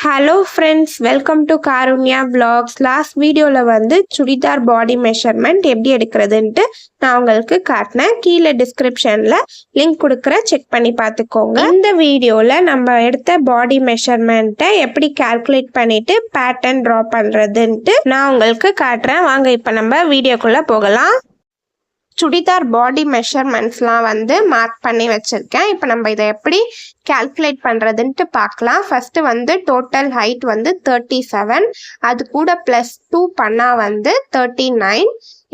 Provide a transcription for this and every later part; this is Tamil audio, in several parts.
Hello friends, welcome to Karunya vlogs. Last வீடியோவில் வந்து சுடிதார் பாடி மெஷர்மெண்ட் எப்படி எடுக்கிறதுன்ட்டு நான் உங்களுக்கு காட்டினேன். கீழே டிஸ்கிரிப்ஷனில் லிங்க் கொடுக்குறேன், செக் பண்ணி பார்த்துக்கோங்க. இந்த வீடியோவில் நம்ம எடுத்த பாடி மெஷர்மெண்ட்டை எப்படி கால்குலேட் பண்ணிவிட்டு பேட்டர்ன் ட்ரா பண்ணுறதுன்ட்டு நான் உங்களுக்கு காட்டுறேன். வாங்க இப்போ நம்ம வீடியோக்குள்ளே போகலாம். சுடிதார் பாடி மெஷர்மெண்ட்ஸ்லாம் வந்து மார்க் பண்ணி வச்சுருக்கேன். இப்போ நம்ம இதை எப்படி கால்குலேட் பண்ணுறதுன்ட்டு பார்க்கலாம். ஃபஸ்ட்டு வந்து டோட்டல் ஹைட் வந்து 37, அது கூட +2 பண்ணால் வந்து 39.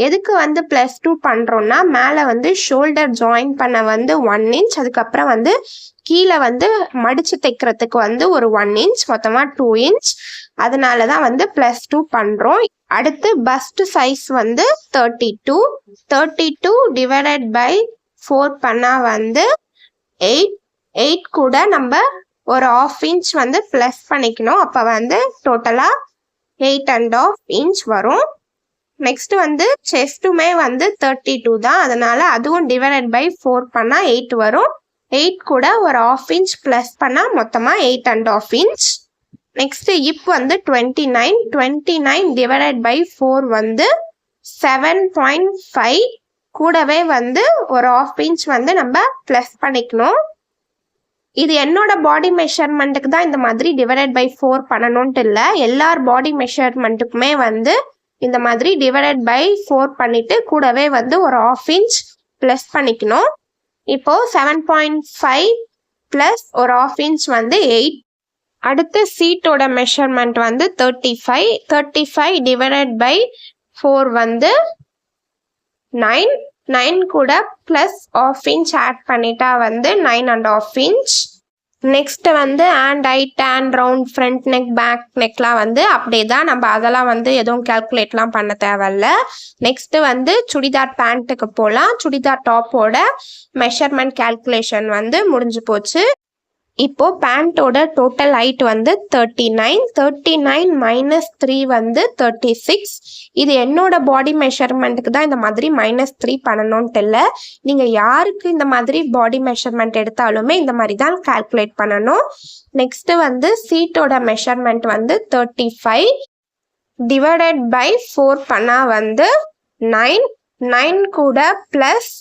எதுக்கு வந்து +2 பண்ணுறோன்னா, மேலே வந்து ஷோல்டர் ஜாயின் பண்ண வந்து 1 inch, அதுக்கப்புறம் வந்து கீழே வந்து மடித்து தைக்கிறதுக்கு வந்து ஒரு 1 inch, மொத்தமாக 2 inch. அதனால தான் வந்து +2 பண்ணுறோம். அடுத்து பஸ்ட் சைஸ் வந்து 32 டிவைடட் பை 4 பண்ணால் வந்து 8 கூட நம்ம ஒரு 1/2 inch வந்து ப்ளஸ் பண்ணிக்கணும். அப்போ வந்து டோட்டலாக 8.5 inch வரும். நெக்ஸ்ட் வந்து செஸ்ட்டுமே வந்து 32 தான், அதனால அதுவும் டிவைடட் பை 4 பண்ணால் 8 வரும். 8 கூட ஒரு 1/2 inch ப்ளஸ் பண்ணால் மொத்தமாக 8.5 inch. நெக்ஸ்ட் இப் வந்து 29 டிவைடட் பை 4 வந்து 7.5, கூடவே வந்து ஒரு 1/2 inch வந்து நம்ம ப்ளஸ் பண்ணிக்கணும். இது என்னோட பாடி மெஷர்மெண்ட்டுக்கு தான் இந்த மாதிரி டிவைடட் பை 4 பண்ணணும்ட்டு இல்லை, எல்லார் பாடி மெஷர்மெண்ட்டுக்குமே வந்து இந்த மாதிரி டிவைடட் பை 4 பண்ணிட்டு கூடவே வந்து ஒரு 1/2 inch ப்ளஸ் பண்ணிக்கணும். இப்போ 7.5 ப்ளஸ் ஒரு 1/2 inch வந்து 8. அடுத்து சீட்டோட மெஷர்மெண்ட் வந்து 35 டிவைடட் பை 4 வந்து 9 கூட ப்ளஸ் 1/2 inch ஆட் பண்ணிட்டா வந்து 9.5 inch. நெக்ஸ்ட் வந்து hand height, hand round, front neck, back நெக்லாம் வந்து அப்படியே தான், நம்ம அதெல்லாம் வந்து எதுவும் கால்குலேட்லாம் பண்ண தேவையில்ல. நெக்ஸ்ட் வந்து சுடிதார் பேண்ட்டுக்கு போகலாம். சுடிதார் டாப்போட மெஷர்மெண்ட் கால்குலேஷன் வந்து முடிஞ்சு போச்சு. இப்போ பேண்ட்டோட டோட்டல் ஹைட் வந்து 39 மைனஸ் 3 வந்து 36. இது என்னோட பாடி மெஷர்மெண்ட்டுக்கு தான் இந்த மாதிரி -3 பண்ணணும்ட்டு இல்லை, நீங்கள் யாருக்கு இந்த மாதிரி பாடி மெஷர்மெண்ட் எடுத்தாலுமே இந்த மாதிரி தான் கால்குலேட் பண்ணணும். நெக்ஸ்ட்டு வந்து சீட்டோட மெஷர்மெண்ட் வந்து 35 டிவைடட் பை 4 பண்ணால் வந்து 9 கூட ப்ளஸ்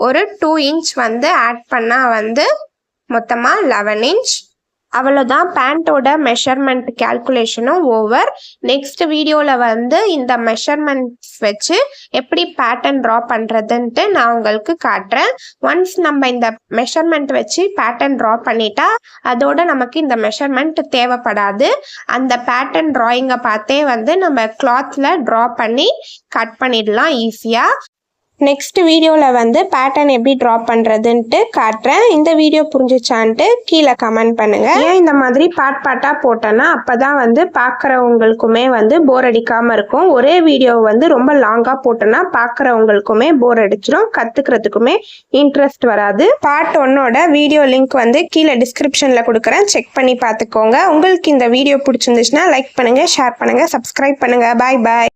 ஒரு 2 inch வந்து ஆட் பண்ணால் வந்து மொத்தமாக 11 inch. அவ்வளோதான், பேண்ட்டோட மெஷர்மெண்ட் கால்குலேஷனும் ஓவர். நெக்ஸ்ட் வீடியோவில் வந்து இந்த மெஷர்மெண்ட்ஸ் வச்சு எப்படி பேட்டர்ன் ட்ரா பண்ணுறதுன்ட்டு நான் உங்களுக்கு காட்டுறேன். ஒன்ஸ் நம்ம இந்த மெஷர்மெண்ட் வச்சு பேட்டர்ன் ட்ரா பண்ணிட்டா அதோட நமக்கு இந்த மெஷர்மெண்ட் தேவைப்படாது. அந்த பேட்டர்ன் ட்ராயிங்கை பார்த்தே வந்து நம்ம கிளாத்தில் ட்ரா பண்ணி கட் பண்ணிடலாம் ஈஸியாக. நெக்ஸ்ட் வீடியோவில் வந்து பேட்டர்ன் எப்படி ட்ரா பண்ணுறதுன்ட்டு காட்டுறேன். இந்த வீடியோ புரிஞ்சிச்சான்ட்டு கீழே கமெண்ட் பண்ணுங்கள். ஏன் இந்த மாதிரி பார்ட்டாக போட்டேன்னா அப்போ தான் வந்து பார்க்குறவங்களுக்குமே வந்து போர் அடிக்காமல் இருக்கும். ஒரே வீடியோ வந்து ரொம்ப லாங்காக போட்டோன்னா பார்க்குறவங்களுக்குமே போர் அடிச்சிடும், கற்றுக்கிறதுக்குமே இன்ட்ரெஸ்ட் வராது. பார்ட் 1ஓட வீடியோ லிங்க் வந்து கீழே டிஸ்கிரிப்ஷனில் கொடுக்குறேன், செக் பண்ணி பார்த்துக்கோங்க. உங்களுக்கு இந்த வீடியோ பிடிச்சிருந்துச்சுன்னா லைக் பண்ணுங்கள், ஷேர் பண்ணுங்கள், சப்ஸ்கிரைப் பண்ணுங்கள். பாய்.